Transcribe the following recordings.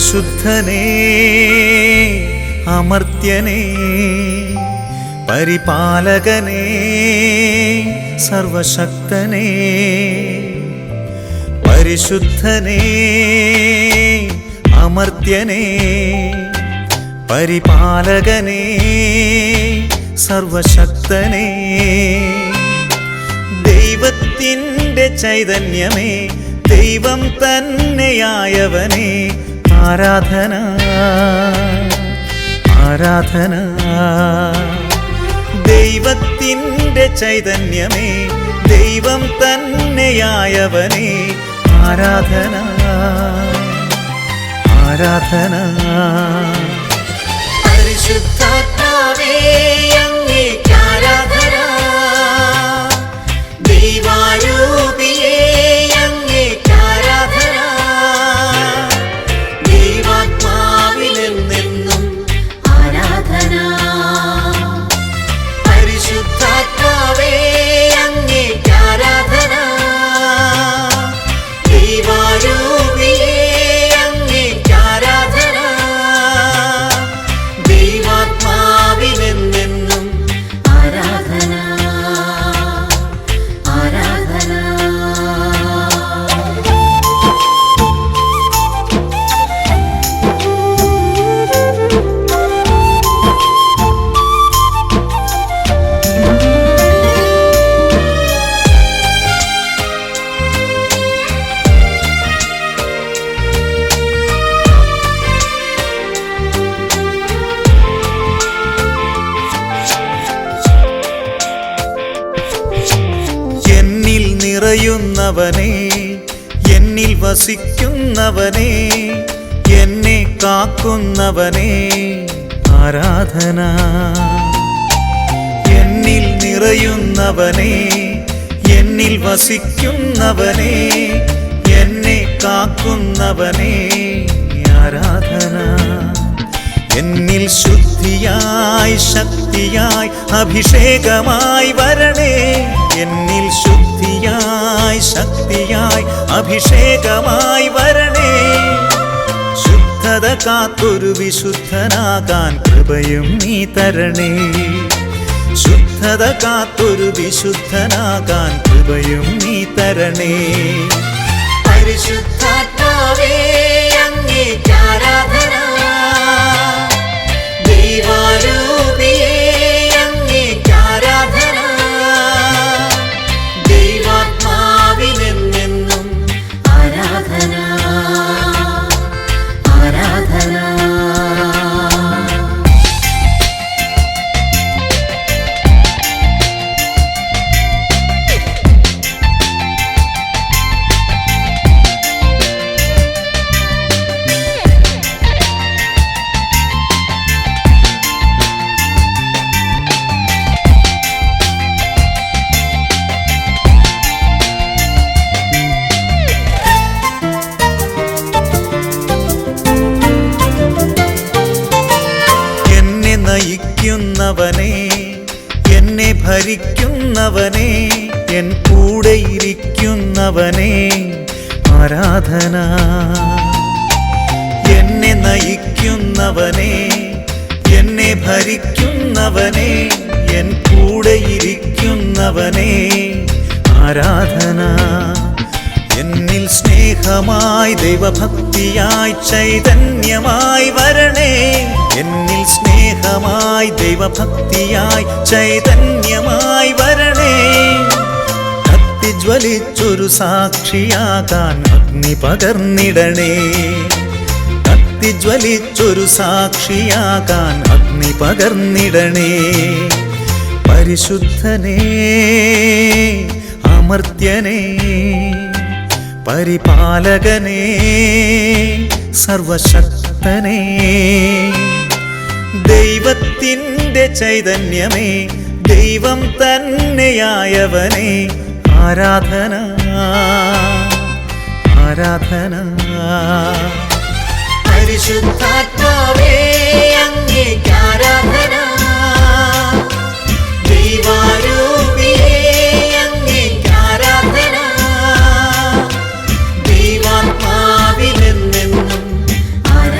പരിശുദ്ധനേ അമർത്യനേ പരിപാലകനേ സർവശക്തനേ പരിശുദ്ധനേ അമർത്യനേ പരിപാലകനേ സർവശക്തനേ ദൈവത്തിൻ്റെ ചൈതന്യമേ ദൈവം തന്നെയായവനേ ആരാധന ആരാധന ദൈവത്തിൻ്റെ ചൈതന്യമേ ദൈവം തന്നെയായവനേ ആരാധന ആരാധന പരിശുദ്ധാത്മാവേ അങ്ങേക്ക് ആരാധന ദൈവാരൂപിയേ അങ്ങേക്ക് ആരാധന ദൈവാത്മാവിലെന്നെന്നും ആരാധന പരിശുദ്ധാത്മാവേ അങ്ങേക്ക് ആരാധന ദൈവാരൂപിയേ അങ്ങേക്ക് ആരാധന ദൈവാത്മാവിലെന്നെന്നും ആരാധന ആരാധന എന്നിൽ നിറയുന്നവനേ എന്നിൽ വസിക്കുന്നവനേ എന്നെ കാക്കുന്നവനേ ആരാധന എന്നിൽ നിറയുന്നവനേ എന്നിൽ വസിക്കുന്നവനേ എന്നെ കാക്കുന്നവനേ ആരാധന എന്നിൽ ശുദ്ധിയായി ശക്തിയായി അഭിഷേകമായി വരണേ എന്നിൽ ശുദ്ധിയായി ശക്തിയായി അഭിഷേകമായി വരണേ ശുദ്ധത കാത്തൊരു വിശുദ്ധനാകാൻ കൃപയും നീ തരണേ ശുദ്ധത കാത്തൊരു വിശുദ്ധനാകാൻ കൃപയും നീ തരണേ പരിശുദ്ധാത്മാവേ അങ്ങേക്ക് ആരാധന ദൈവാരൂപിയേ അങ്ങേക്ക് ആരാധന ദൈവാത്മാവിലെന്നെന്നും ആരാധന ആരാധന നയിക്കുന്നവനേ എന്നെ ഭരിക്കുന്നവനേ എൻ കൂടെ ഇരിക്കുന്നവനേ ആരാധന എന്നെ നയിക്കുന്നവനേ എന്നെ ഭരിക്കുന്നവനേ എൻ കൂടെ ഇരിക്കുന്നവനേ ആരാധന എന്നിൽ സ്നേഹമായി ദൈവഭക്തിയായി ചൈതന്യമായി വരണേ എന്നിൽ സ്നേഹമായി ദൈവഭക്തിയായി ചൈതന്യമായി വരണേ കത്തിജ്വലിച്ചൊരു സാക്ഷിയാകാൻ അഗ്നി പകർന്നിടണേ കത്തിജ്വലിച്ചൊരു സാക്ഷിയാകാൻ അഗ്നി പകർന്നിടണേ പരിശുദ്ധനേ അമർത്യനേ പരിപാലകനേ സർവശക്തനേ ദൈവത്തിൻ്റെ ചൈതന്യമേ ദൈവം തന്നെയായവനേ ആരാധന ആരാധന പരിശുദ്ധാത്മാവേ അങ്ങേക്ക് ആരാധന ദൈവാരൂപിയേ അങ്ങേക്ക് ആരാധന ദൈവാത്മാവിലെന്നെന്നും ആരാധന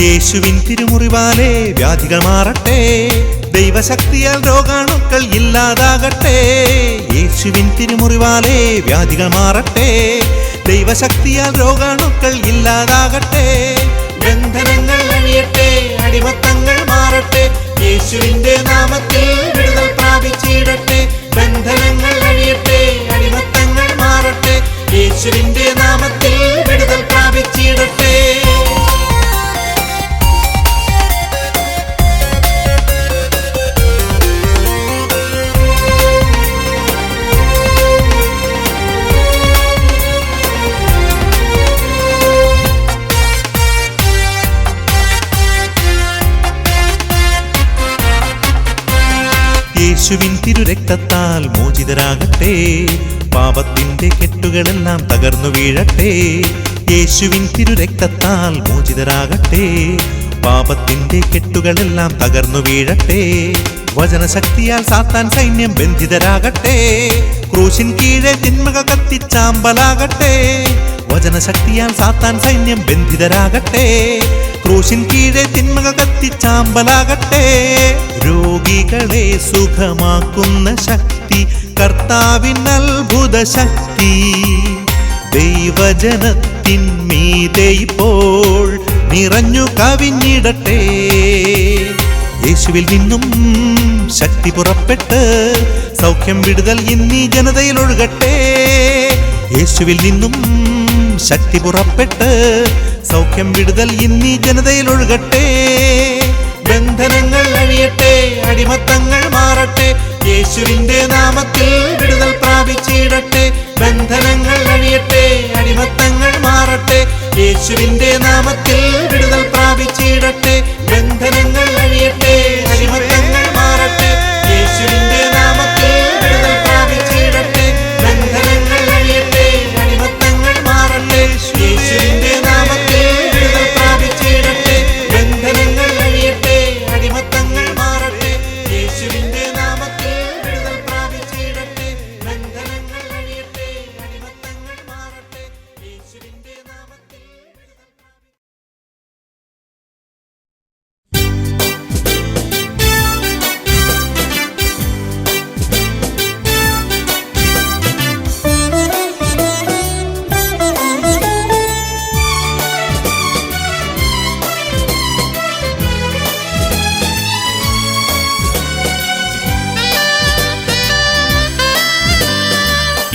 യേശുവിൻ തിരുമുറിവാലേ വ്യാധികൾ മാറട്ടെ, ദൈവശക്തിയാൽ രോഗാണുക്കൾ ഇല്ലാതാകട്ടെ. യേശുവിൻ തിരുമുറിവാലേ വ്യാധികൾ മാറട്ടെ, ദൈവശക്തിയാൽ രോഗാണുക്കൾ ഇല്ലാതാകട്ടെ. ബന്ധനങ്ങൾ അഴിയട്ടെ, അടിമത്തങ്ങൾ മാറട്ടെ, യേശുവിന്റെ നാമത്തിൽ വിടുതൽ പ്രാപിച്ചിടട്ടെ. ബന്ധനങ്ങൾ അഴിയട്ടെ, അടിമത്തങ്ങൾ മാറട്ടെ, യേശുവിന്റെ നാമത്തിൽ വിടുതൽ പ്രാപിച്ചിടട്ടെ. യേശുവിൻ തിരുരക്തത്താൽ മോചിതരാകട്ടെ, പാപത്തിന്റെ കെട്ടുകളെല്ലാം തകർന്നു വീഴട്ടെ. യേശുവിൻ തിരുരക്തത്താൽ മോചിതരാകട്ടെ, പാപത്തിന്റെ കെട്ടുകളെല്ലാം തകർന്നു വീഴട്ടെ. വചനശക്തിയാൽ സാത്താൻ സൈന്യം ബന്ധിതരാകട്ടെ, ക്രൂശിൻ കീഴെ തിന്മകൾ കത്തിച്ചാമ്പലാകട്ടെ. വചനശക്തിയാൽ സാത്താൻ സൈന്യം ബന്ധിതരാകട്ടെ, ക്രൂശിൻ കീഴെ തിന്മകൾ കത്തിച്ചാമ്പലാകട്ടെ. രോഗികളെ സുഖമാക്കുന്ന ശക്തി കർത്താവിൻ അത്ഭുത ശക്തി, ദൈവജനത്തിന്മീതെ ഇപ്പോൾ നിറഞ്ഞു കവിഞ്ഞിടട്ടെ. യേശുവിൽ നിന്നും ശക്തി പുറപ്പെട്ട് സൗഖ്യം വിടുതൽ ഇന്നീ ജനതയിൽ ഒഴുകട്ടെ. യേശുവിൽ നിന്നും ശക്തി പുറപ്പെട്ട് സൗഖ്യം വിടുതൽ ഇന്നീ ജനതയിൽ ഒഴുകട്ടെ. ബന്ധനങ്ങൾ അഴിയട്ടെ, അടിമത്തങ്ങൾ മാറട്ടെ, യേശുവിന്റെ നാമത്തിൽ വിടുതൽ പ്രാപിച്ചിടട്ടെ. ബന്ധനങ്ങൾ അഴിയട്ടെ, അടിമത്തങ്ങൾ മാറട്ടെ, യേശുവിന്റെ നാമത്തിൽ വിടുതൽ പ്രാപിച്ചിടട്ടെ. ബന്ധനങ്ങൾ അഴിയട്ടെ, അടിമത്തങ്ങൾ മാറട്ടെ, യേശുവിന്റെ നാമത്തിൽ വിടുതൽ പ്രാപിച്ചിടട്ടെ. ബന്ധനങ്ങൾ അഴിയട്ടെ, അടിമത്തങ്ങൾ മാറട്ടെ, യേശുവിന്റെ നാമത്തിൽ വിടുതൽ പ്രാപിച്ചിടട്ടെ. ബന്ധനങ്ങൾ അഴിയട്ടെ, അടിമത്തങ്ങൾ മാറട്ടെ, യേശുവിന്റെ നാമത്തിൽ വിടുതൽ പ്രാപിച്ചിടട്ടെ. ബന്ധനങ്ങൾ അഴിയട്ടെ, അടിമത്തങ്ങൾ മാറട്ടെ, യേശുവിന്റെ നാമത്തിൽ വിടുതൽ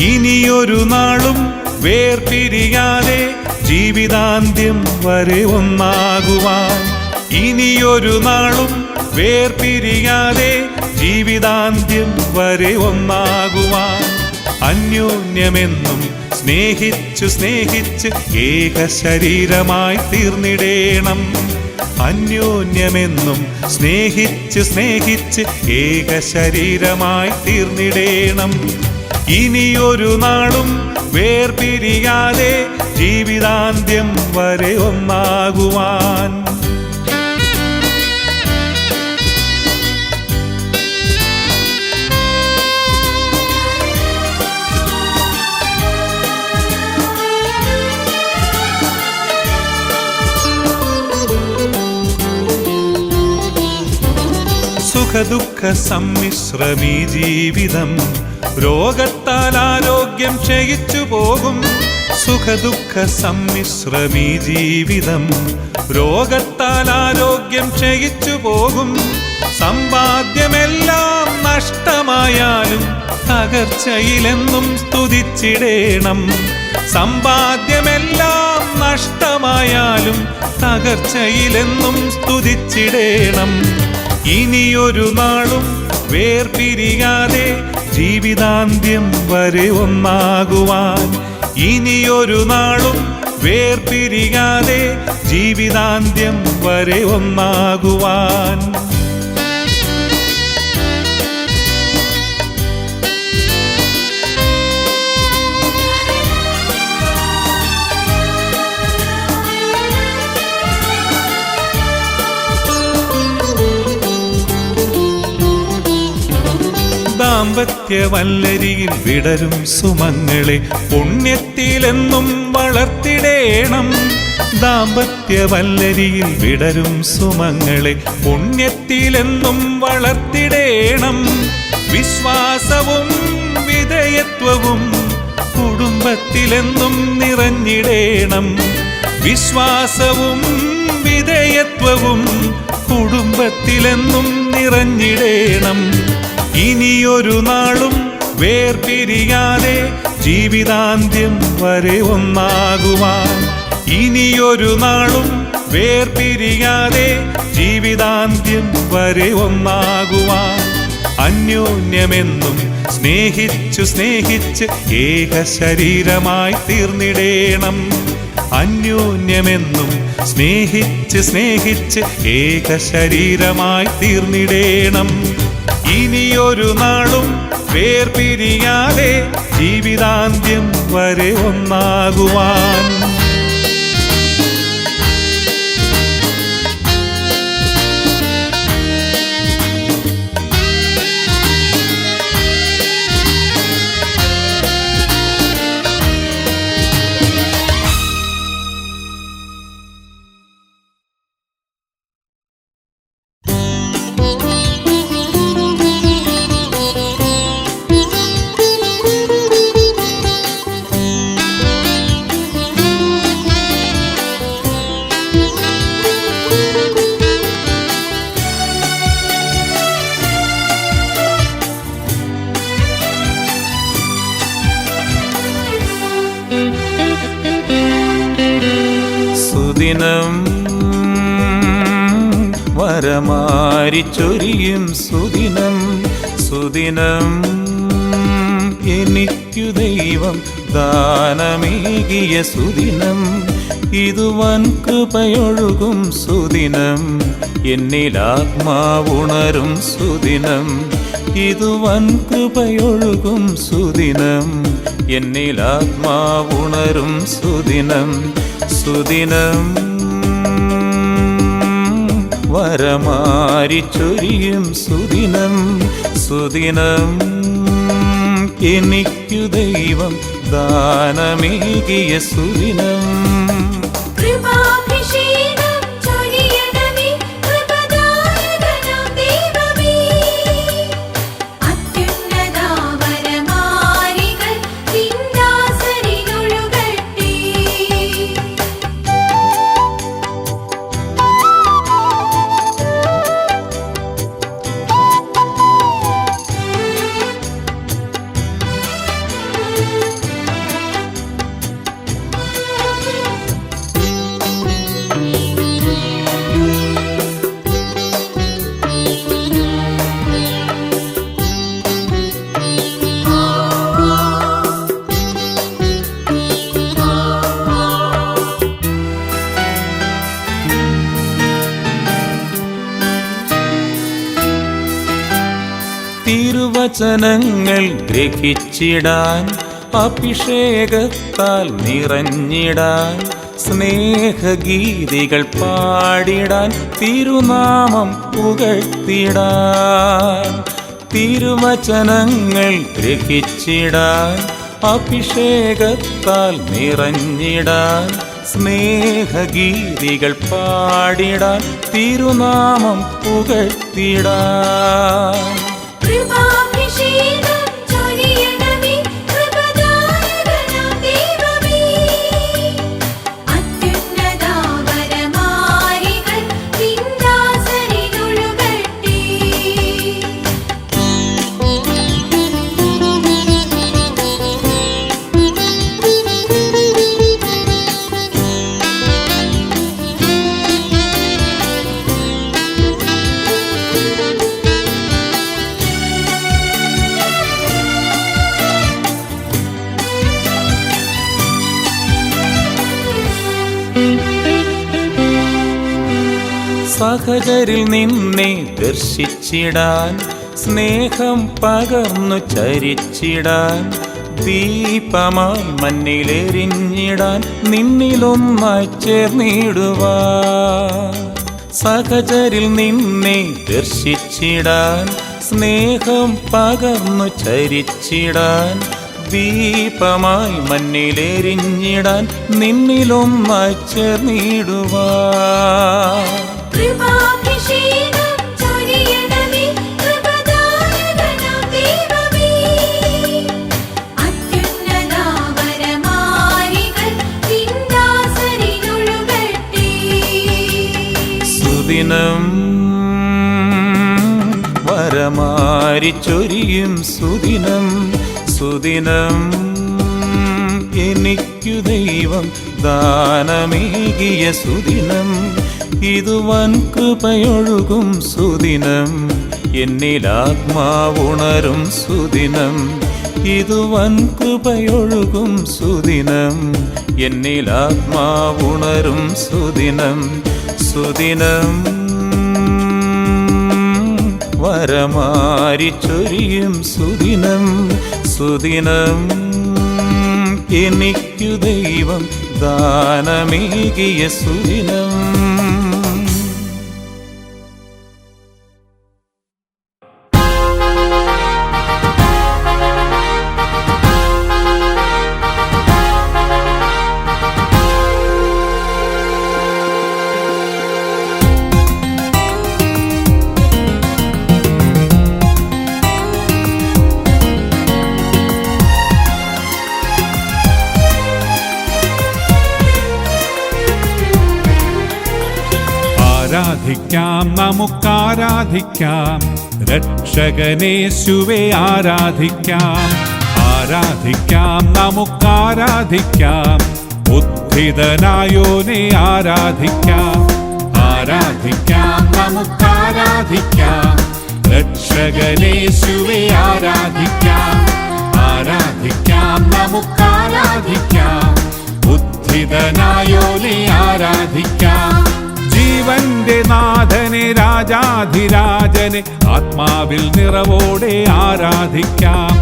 ഇനിയൊരു നാളും വേർപിരിയാതെ ജീവിതാന്ത്യം വരെ ഒന്നാകുവാൻ, ഇനിയൊരു നാളും വേർപിരിയാതെ ജീവിതാന്ത്യം വരെ ഒന്നാകുവാൻ, അന്യോന്യമെന്നും സ്നേഹിച്ചു സ്നേഹിച്ച് ഏക ശരീരമായി തീർന്നിടേണം. അന്യോന്യമെന്നും സ്നേഹിച്ച് സ്നേഹിച്ച് ഏക ശരീരമായി തീർന്നിടേണം. ഇനിയൊരു നാളും വേർപിരിയാതെ ജീവിതാന്ത്യം വരെ ഒന്നാകുവാൻ. സുഖദുഃഖ സമ്മിശ്രമീ ജീവിതം, രോഗത്താൽ ആരോഗ്യം ക്ഷയിച്ചു പോകും. സുഖദുഃഖ സമ്മിശ്രമീ ജീവിതം, രോഗത്താൽ ആരോഗ്യം ക്ഷയിച്ചു പോകും. സമ്പാദ്യമെല്ലാം നഷ്ടമായാലും തകർച്ചയിലെന്നും സ്തുതിച്ചിടേണം. സമ്പാദ്യമെല്ലാം നഷ്ടമായാലും തകർച്ചയിലെന്നും സ്തുതിച്ചിടേണം. ഇനിയൊരു നാളും വേർപിരിയാതെ ജീവിതാന്ത്യം വരെ ഒന്നാകുവാൻ. ഇനിയൊരു നാളും വേർപിരിയാതെ ജീവിതാന്ത്യം വരെ ഒന്നാകുവാൻ. ദാമ്പത്യവല്ലരിയിൽ വിടരും സുമങ്ങളെ പുണ്യത്തിലെന്നും വളർത്തിടേണം. ദാമ്പത്യവല്ലരിയിൽ വിടരും സുമങ്ങളെ പുണ്യത്തിലെന്നും വളർത്തിടേണം. വിശ്വാസവും വിധേയത്വവും കുടുംബത്തിലെന്നും നിറഞ്ഞിടേണം. വിശ്വാസവും വിധേയത്വവും കുടുംബത്തിലെന്നും നിറഞ്ഞിടേണം. ഇനിയൊരു നാളും വേർപിരിയാതെ ജീവിതാന്ത്യം വരെ ഒന്നാകുവാൻ. ഇനിയൊരു നാളും വേർപിരിയാതെ ജീവിതാന്ത്യം വരെ ഒന്നാകുവാൻ. അന്യോന്യമെന്നും സ്നേഹിച്ചു സ്നേഹിച്ച് ഏക ശരീരമായി തീർന്നിടേണം. അന്യോന്യമെന്നും സ്നേഹിച്ച് സ്നേഹിച്ച് ഏക ശരീരമായി തീർന്നിടേണം. ഇനിയൊരു നാളും വേർപിരിയാതെ ജീവിതാന്ത്യം വരെ ഒന്നാകുവാൻ. സുദിനം വരമാരിച്ചൊരിയും സുദിനം. സുദിനം എനിക്കു ദൈവം ദാനമേകിയ സുദിനം. ഇതു വൻ കൃപയൊഴുകും സുദിനം. എന്നിലാത്മാവുണരും സുദിനം. ഇതു വൻ കൃപയൊഴുകും സുദിനം. എന്നിലാത്മാവുണരും സുദിനം. സുദിനം വരമാരിച്ചൊരിയും സുദിനം. സുദിനം എനിക്കു ദൈവം ദാനമേകിയ സുദിനം. തിരുവചനങ്ങൾ ഗ്രഹിച്ചിടാൻ അഭിഷേകത്താൽ നിറഞ്ഞിടാൻ സ്നേഹഗീതികൾ പാടിടാൻ തിരുനാമം പുകഴ്ത്തിടാൻ. തിരുവചനങ്ങൾ ഗ്രഹിച്ചിടാൻ അഭിഷേകത്താൽ നിറഞ്ഞിടാൻ സ്നേഹഗീതികൾ പാടിടാൻ തിരുനാമം പുകഴ്ത്തിടാൻ. സഹചരിൽ നിന്നെ ദർശിച്ചിടാൻ സ്നേഹം പകർന്നു ചരിച്ചിടാൻ ദീപമായി മണ്ണിലെരിഞ്ഞിടാൻ നിന്നിലൊന്നായി ചേർന്നിടുവാൻ. സഹചരിൽ നിന്നെ ദർശിച്ചിടാൻ സ്നേഹം പകർന്നു ചരിച്ചിടാൻ ദീപമായി മണ്ണിലെരിഞ്ഞിടാൻ നിന്നിലൊന്നായി ചേർന്നിടുവാൻ. കൃപാഭിഷേകം ചൊരിയണമേ കൃപദായകനാം ദൈവമേ. അത്യുന്നത വരമാരികൾ നിൻദാസരിലൊഴുകട്ടെ. സുദിനം വരമാരിച്ചൊരിയും സുദിനം, സുദിനം എനിക്കു ദൈവം ദാനമേകിയ സുദിനം. ഇതു വൻ കൃപയൊഴുകും സുദിനം, എന്നിലാത്മാവുണരും സുദിനം. ഇതു വൻ കൃപയൊഴുകും സുദിനം, എന്നിലാത്മാവുണരും സുദിനം. സുദിനം വരമാരിച്ചൊരിയും സുദിനം, സുദിനം എനിക്കു ദൈവം ദാനമേകിയ സുദിനം. ആരാധിക്കാം, നമുക്കാരാധിക്കാം, രക്ഷകനേശുവെ ആരാധിക്കാം. ആരാധിക്കാം, നമുക്കാരാധിക്കാം, ഉദ്ധിതനായോനെ ആരാധിക്കാം. ആരാധിക്കാം, നമുക്കാരാധിക്കാം, രക്ഷകനേശുവെ ആരാധിക്കാം. ആരാധിക്കാം, നമുക്കാരാധിക്കാം, ഉദ്ധിതനായോനെ ആരാധിക്കാം. ജീവന്റെ നാഥനെ രാജാധിരാജനെ ആത്മാവിൽ നിറവോടെ ആരാധിക്കാം.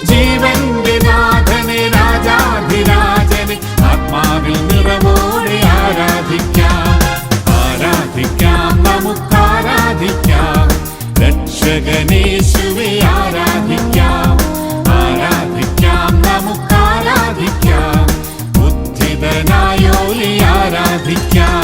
ജീവന്റെ നാഥനെ രാജാധിരാജനെ ആത്മാവിൽ നിറവോടെ ആരാധിക്കാം. ആരാധിക്കാം, നമുക്കാരാധിക്കാം, രക്ഷകനേശുവെ ആരാധിക്കാം. ആരാധിക്കാം, നമുക്കാരാധിക്കാം, ഉദ്ധിതനായോനെ ആരാധിക്കാം.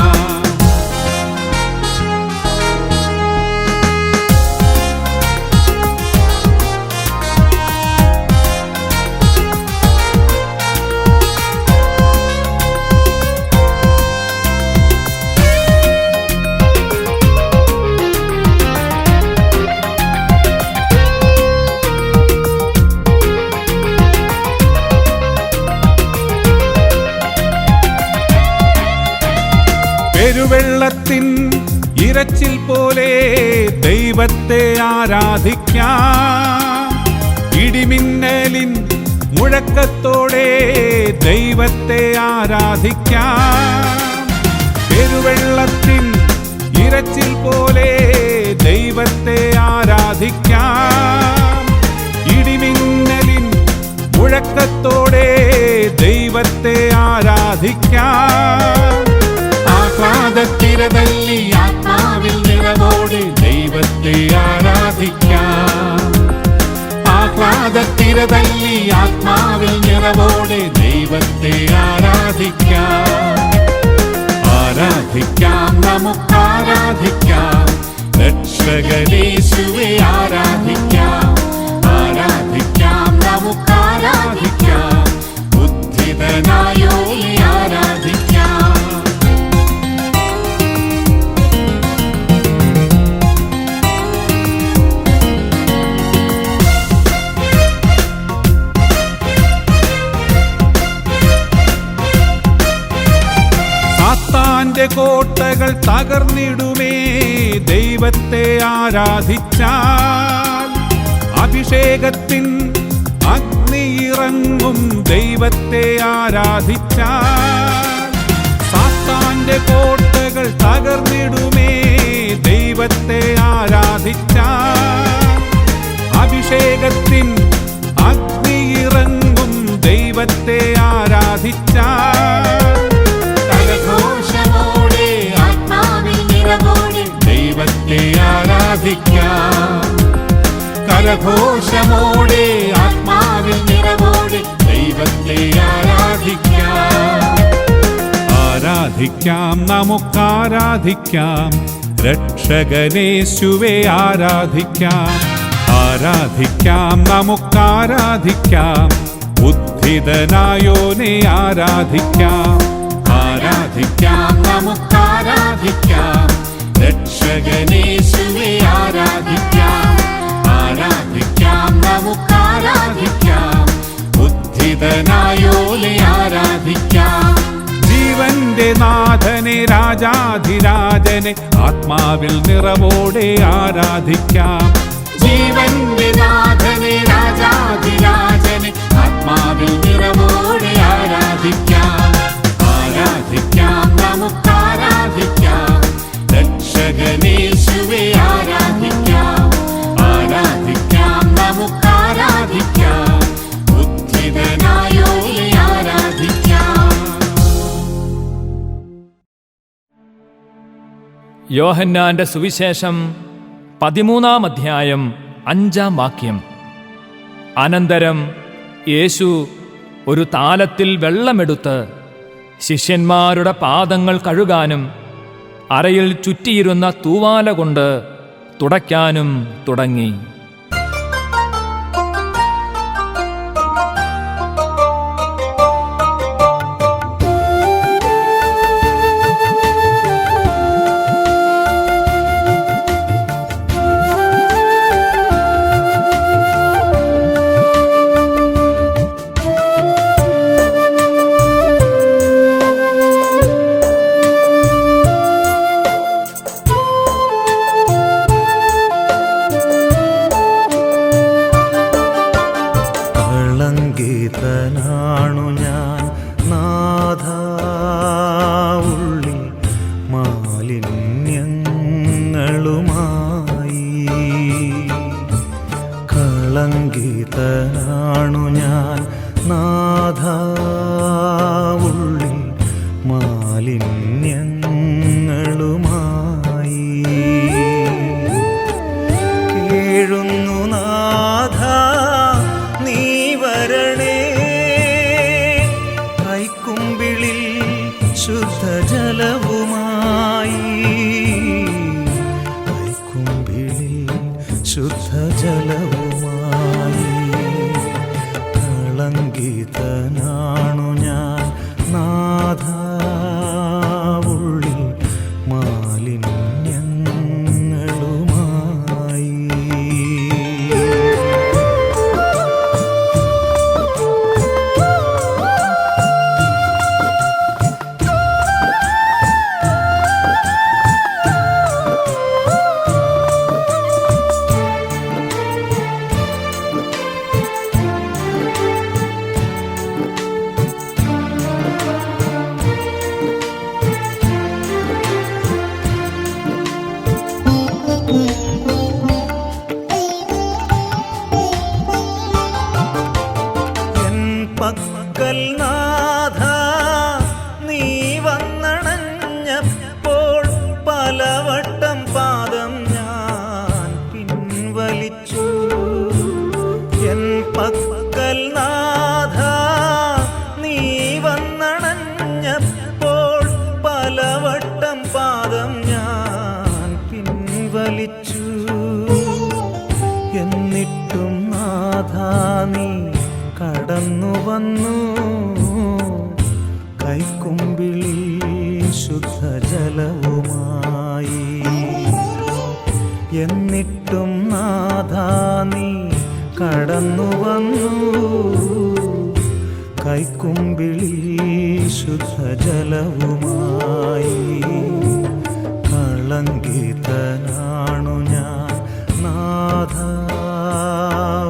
പെരുവെള്ളത്തിൻ ഇരച്ചിൽ പോലെ ദൈവത്തെ ആരാധിക്കാം. ഇടിമിന്നലിൻ മുഴക്കത്തോടെ ദൈവത്തെ ആരാധിക്കാം. പെരുവെള്ളത്തിൻ ഇരച്ചിൽ പോലെ ദൈവത്തെ ആരാധിക്കാം. ഇടിമിന്നലിൻ മുഴക്കത്തോടെ ദൈവത്തെ ആരാധിക്കാം. ആഹ്ലാദത്തിരതല്ലി ആത്മാവിൽ നിറവോടെ ദൈവത്തെ ആരാധിക്കാം. ആഹ്ലാദത്തിരതല്ലി ആത്മാവിൽ നിറവോടെ ദൈവത്തെ ആരാധിക്കാം. ആരാധിക്കാം, നമുക്കാരാധിക്കാം, രക്ഷകനേശുവെ ആരാധിക്കാം. ആരാധിക്കാം, നമുക്കാരാധിക്കാം, ഉദ്ധിതനായോനെ ആരാധിക്കാം. സാത്താന്റെ കോട്ടകൾ തകർന്നിടുമേ ദൈവത്തെ ആരാധിച്ചാൽ. അഭിഷേകത്തിൻ അഗ്നിയിറങ്ങും ദൈവത്തെ ആരാധിച്ചാൽ. സാത്താന്റെ കോട്ടകൾ തകർന്നിടുമേ ദൈവത്തെ ആരാധിച്ചാൽ. അഭിഷേകത്തിൻ അഗ്നിയിറങ്ങും ദൈവത്തെ ആരാധിച്ചാൽ. കരഘോഷമോടെ ആത്മാവിൽ നിറവോടെ ദൈവത്തെ ആരാധിക്കാം. കരഘോഷമോടെ ആത്മാവിൽ നിറവോടെ ആരാധിക്കാം, നമുക്കാരാധിക്കാം, രക്ഷകനേശുവെ ആരാധിക്കാം. ആരാധിക്കാം, നമുക്കാരാധിക്കാം, ഉദ്ധിതനായോനെ ആരാധിക്കാം. ആരാധിക്കാം, നമുക്കാരാധിക്കാം, രക്ഷകനേശുവെ ആരാധിക്കാം. ആരാധിക്കാം, നമുക്കാരാധിക്കാം, ഉദ്ധിതനായോനെ ആരാധിക്കാം. ജീവന്റെ നാഥനെ, രാജാധിരാജനെ ആത്മാവിൽ നിറവോടെ ആരാധിക്കാം. ജീവന്റെ നാഥനെ, രാജാധിരാജനെ ആത്മാവിൽ നിറവോടെ ആരാധിക്കാം. ആരാധിക്കാം, നമുക്കാരാധിക്കാം, രക്ഷകനേശുവെ ആരാധിക്കാം. ആരാധിക്കാം, നമുക്കാരാധിക്കാം, ഉദ്ധിതനായോനെ ആരാധിക്കാം. യോഹന്നാന്റെ സുവിശേഷം 13-ാം അധ്യായം 5-ാം വാക്യം. അനന്തരം യേശു ഒരു താലത്തിൽ വെള്ളമെടുത്ത് ശിഷ്യന്മാരുടെ പാദങ്ങൾ കഴുകാനും അരയിൽ ചുറ്റിയിരുന്ന തൂവാല കൊണ്ട് തുടയ്ക്കാനും തുടങ്ങി. കളങ്കിതനാണു ഞാൻ നാഥാ, ഉള്ളിൽ മാലിന്യങ്ങളുമായി. കളങ്കിതനാണു ഞാൻ നാഥാ, ഉള്ളിൽ മാലിന്യങ്ങളുമായി. കേഴുന്നു നാഥാ, നീ വരണേ, കൈക്കുമ്പിളിൽ ശുദ്ധജലവുമായി. കൈക്കുമ്പിളിൽ ശുദ്ധജലവുമായി. കളങ്കിതനാണു ഞാൻ നാഥാ, ഉള്ളിൽ മാലിന്യങ്ങളുമായി. പക്കൽ നാഥാ, നീ വന്നണഞ്ഞപ്പോൾ പലവട്ടം പാദം ഞാൻ പിൻവലിച്ചു. എൻ പക്കൽ നാഥാ, നീ വന്നണഞ്ഞപ്പോൾ പലവട്ടം പാദം ഞാൻ പിൻവലിച്ചു. എന്നിട്ടും നാഥാ, നീ കടന്നു വന്നു കൈക്കുമ്പിളിൽ ശുദ്ധജലവുമായി. എന്നിട്ടും നാഥാ, നീ കടന്നു വന്നു കൈക്കുമ്പിളിൽ ശുദ്ധജലവുമായി. കളങ്കിതനാണു ഞാൻ നാഥാ,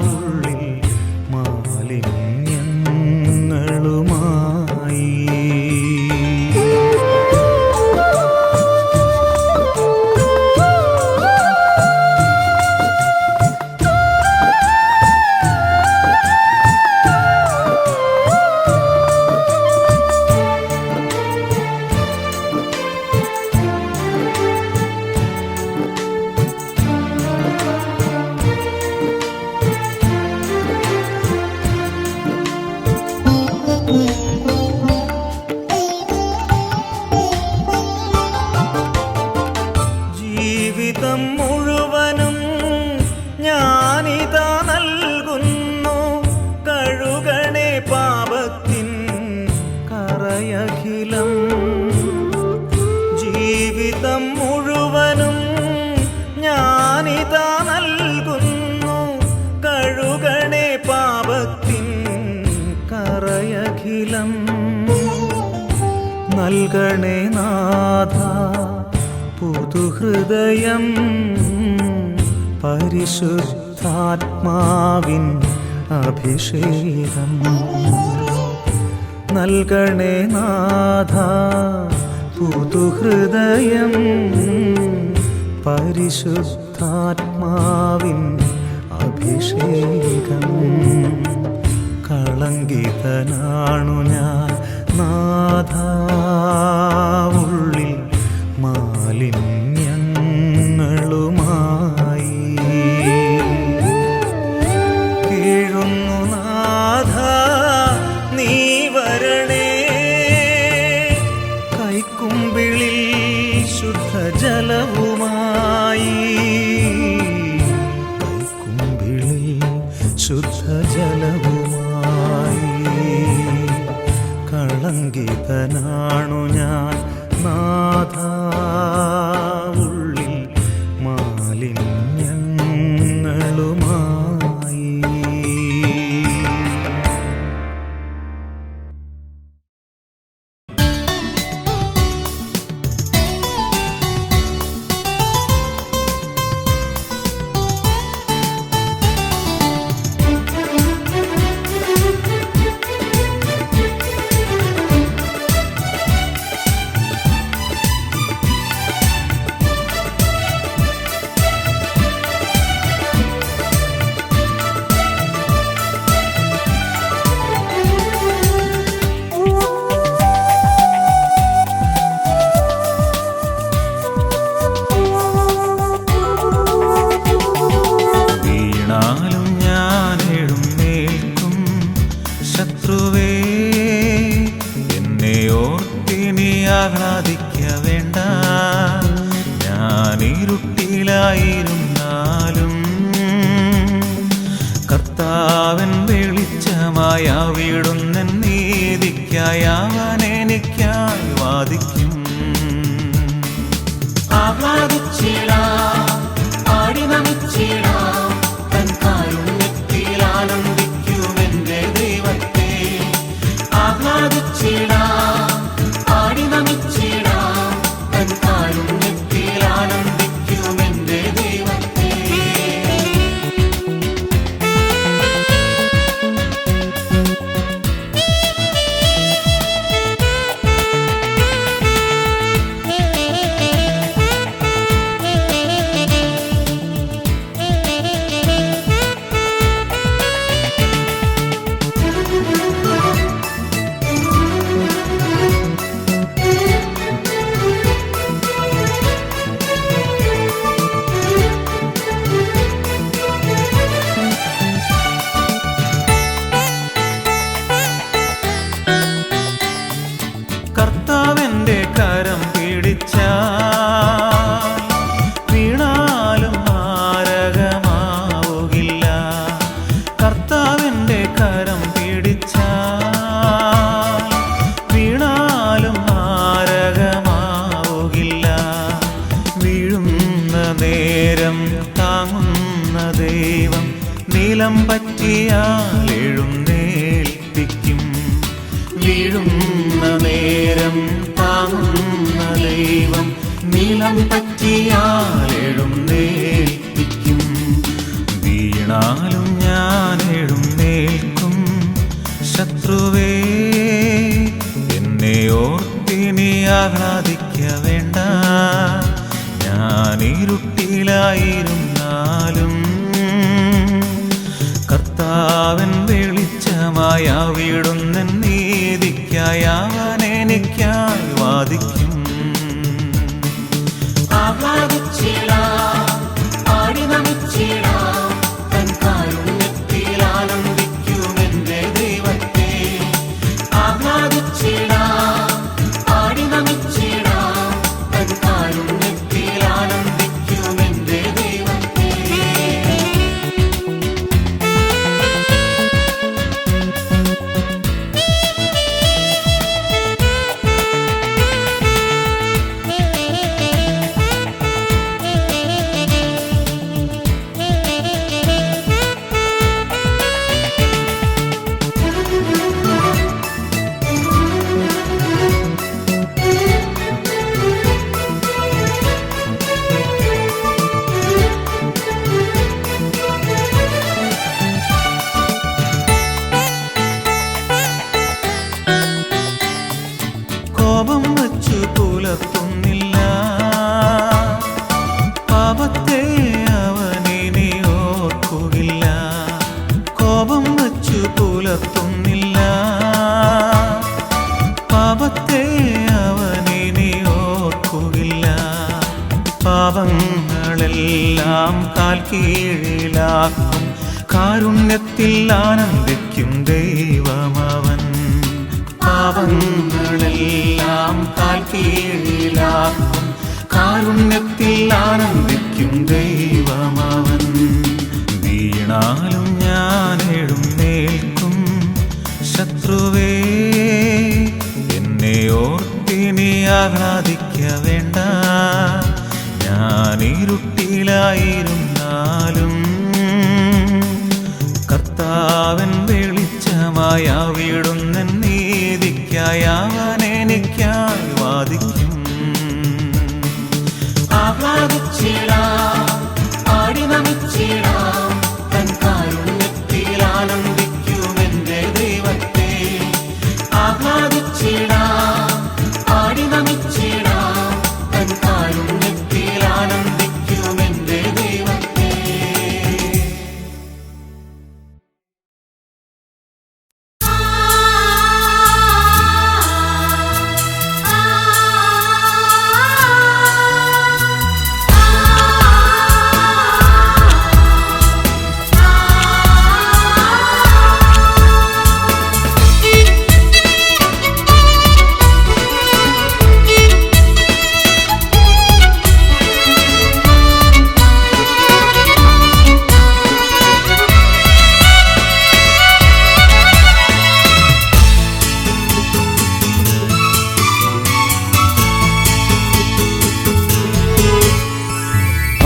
ഉള്ളിൽ മാലിന്യങ്ങളുമായി. നൽകണേ നാഥ പുതുഹൃദയം പരിശുദ്ധാത്മാവിൻ അഭിഷേകം നൽകണേ നാഥ പുതുഹൃദയം പരിശുദ്ധാത്മാവിൻ അഭിഷേകം കളങ്കിതനാണു ഞാൻ നാഥ ഉള്ളിൽ മാലിന്യങ്ങളുമായി കീഴുന്നു നാഥ നീ വരണേ കൈക്കുമ്പിളിൽ ശുദ്ധജലവുമായി കൈക്കുമ്പിളിൽ ശുദ്ധജലവുമായി കളങ്കിതനാണു ഞാൻ നാഥ ഉള്ളിൽ മാലിന്യങ്ങളുമായി. ആഹ്ലാദിക്ക വേണ്ട, ഞാനിരുട്ടിലായിരുന്നാലും കർത്താവൻ വെളിച്ചമായ വീടുന്ന നീതിക്കായി അവൻ എനിക്കായി വാദിക്കും. ആഹ്ലാദിച്ചിടാം, പാടി നമിച്ചിടാം, തൻ കാരുണ്യത്തിൽ ആനന്ദിക്കുമെന്റെ ദൈവത്തെ. ആഹ്ലാദിച്ചിടാം, പാടി നമിച്ചിടാം, തൻ കാരുണ്യത്തിൽ ആനന്ദിക്കുമെന്റെ ദൈവത്തെ. കർത്താവിൻ്റെ കരം പിടിച്ചാൽ വീണാലും മാരകമാവുകില്ല. കർത്താവിൻ്റെ കരം പിടിച്ചാൽ വീണാലും മാരകമാവുകില്ല. വീഴുന്ന നേരം താങ്ങുന്ന ദൈവം നിലം പറ്റിയാൽ എഴുന്നേൽപ്പിക്കും. വീഴുന്ന നേരം താങ്ങുന്ന ദൈവം നിലം പറ്റിയാൽ എഴുന്നേൽപ്പിക്കും. വീണാലും ഞാൻ എഴുന്നേൽക്കും. ശത്രുവേ എന്നെ ഓർത്തിനി ആഹ്ലാദിക്ക വേണ്ട, ഞാൻ ഇരുട്ടിലായിരുന്നാലും കർത്താവൻ വെളിച്ചമായ വീടുന്ന നീതിക്കായി അവൻ എനിക്കായി വാദിക്കും. ആഹ്ലാദിച്ചിടാം, പാടി നമിച്ചിടാം, തൻ കാരുണ്യത്തിൽ ആനന്ദിക്കുമെന്റെ ദൈവത്തെ. ആഹ്ലാദിച്ചിടാം, പാടി നമിച്ചിടാം, തൻ കാരുണ്യത്തിൽ ആനന്ദിക്കുമെന്റെ ദൈവത്തെ. പുലർത്തുന്നില്ല. പാപത്തെ അവനിനി ഓർക്കുകില്ല. പാപങ്ങളെല്ലാം കാൽ കീഴിലാക്കും. കാരുണ്യത്തിൽ ആനന്ദിക്കും ദൈവമവൻ. പാപങ്ങളെല്ലാം കാൽ കീഴിലാക്കും. കാരുണ്യത്തിൽ ആനന്ദിക്കും ദൈവമവൻ. വീണാലും ഞാൻ എഴുന്നേൽക്കും. ശത്രുവേ എന്നെ ഓർത്തിനി ആഹ്ലാദിക്ക വേണ്ട. ഞാൻ ഇരുട്ടിലായിരുന്നാലും കർത്താവൻ വെളിച്ചമായ വീടുന്ന നീതിക്കായി അവൻ എനിക്കായി വാദിക്കും. ആഹ്ലാദിച്ചിടാം, പാടി നമിച്ചിടാം, തൻ കാരുണ്യത്തിൽ ആനന്ദിക്കുമെന്റെ ദൈവത്തെ. ആഹ്ലാദിച്ചിടാം, പാടി നമിച്ചിടാം, തൻ കാരുണ്യത്തിൽ ആനന്ദിക്കുമെന്റെ ദൈവത്തെ.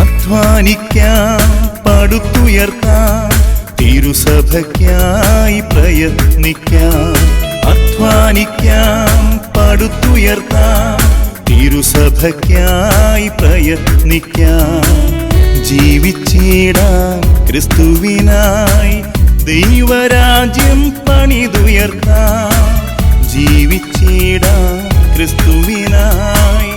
അധ്വാനിക്കാം, പടുത്തുയർത്താം, തിരുസഭയ്ക്കായി പ്രയത്നിക്കാം. അധ്വാനിക്കാം, പടുത്തുയർത്താം, തിരുസഭയ്ക്കായി പ്രയത്നിക്കാം. ജീവിച്ചിടാം ക്രിസ്തുവിനായി, ദൈവരാജ്യം പണിതുയർത്താം. ജീവിച്ചിടാം ക്രിസ്തുവിനായി,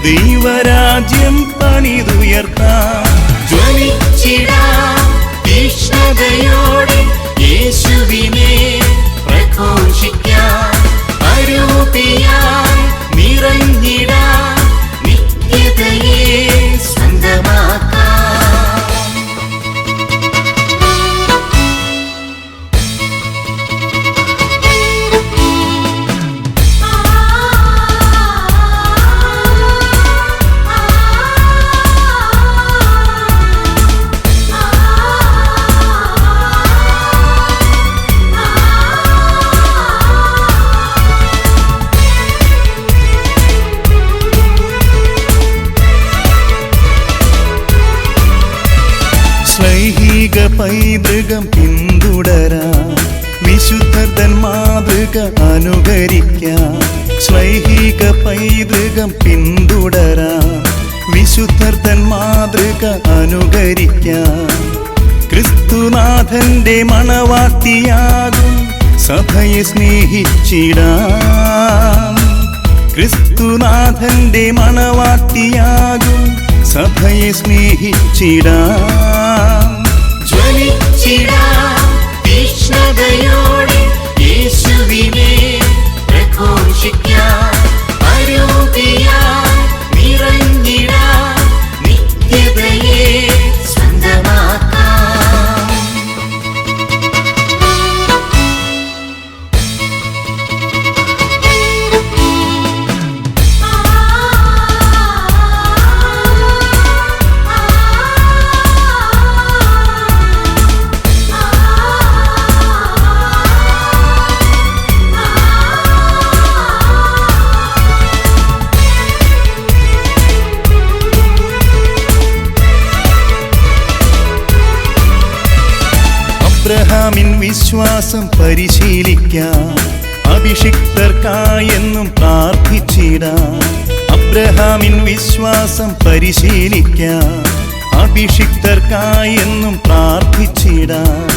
ദൈവരാജ്യം പണിതുയർത്താം. ജ്വലിച്ചിടാം തീക്ഷ്ണതയോടെ യേശുവിനെ പ്രഘോഷിക്കാം. അരൂപിയായി നിറഞ്ഞിടാം, നിത്യതയെ സ്വന്തമാക്കാം. ശ്ലൈഹിക പൈതൃകം പിന്തുടരാം, വിശുദ്ധർ തൻ മാതൃക അനുകരിക്കാം. ശ്ലൈഹിക പൈതൃകം പിന്തുടരാം, വിശുദ്ധർ തൻ മാതൃക അനുകരിക്കാം. ക്രിസ്തുനാഥന്റെ മണവാട്ടിയാകും സഭയെ സ്നേഹിച്ചിടാം. ക്രിസ്തുനാഥന്റെ മണവാട്ടിയാകും സഭയെ സ്നേഹിച്ചിടാം. ജ്വലിച്ചിടാം തീക്ഷ്ണതയോടെ യേശുവിനെ പ്രഘോഷിക്കാം. അരൂപിയായി നിറഞ്ഞിടാം, നിത്യതയെ സ്വന്തമാക്കാം. അബ്രഹാമിൻ വിശ്വാസം പരിശീലിക്കാം, അഭിഷിക്തർക്കായെന്നും പ്രാർത്ഥിച്ചിടാം. അബ്രഹാമിൻ വിശ്വാസം പരിശീലിക്കാം, അഭിഷിക്തർക്കായെന്നും പ്രാർത്ഥിച്ചിടാം.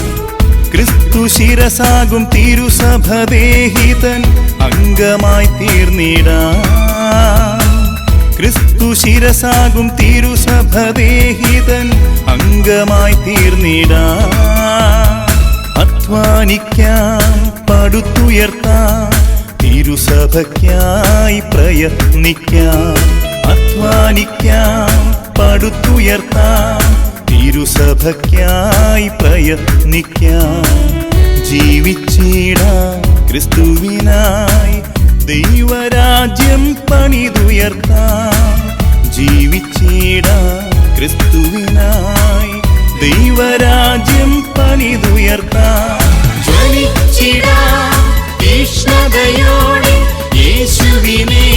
ക്രിസ്തു ശിരസാകും തിരുസഭദേഹിതൻ അംഗമായി തീർന്നിടാം. ക്രിസ്തു ശിരസാകും തിരുസഭദേഹിതൻ അംഗമായി തീർന്നിടാം. അധ്വാനിക്കാം, പടുത്തുയർത്താം, തിരുസഭയ്ക്കായി പ്രയത്നിക്കാം. അധ്വാനിക്കാം, പടുത്തുയർത്താം, തിരുസഭയ്ക്കായി പ്രയത്നിക്കാം. ജീവിച്ചിടാം ക്രിസ്തുവിനായി, ദൈവരാജ്യം പണിതുയർത്താം. ജീവിച്ചിടാം ക്രിസ്തുവിനായി, ദൈവരാജ്യം പണിതുയർത്താം. ജ്വലിച്ചിടാം തീഷ്ണതയോടെ യേശുവിനെ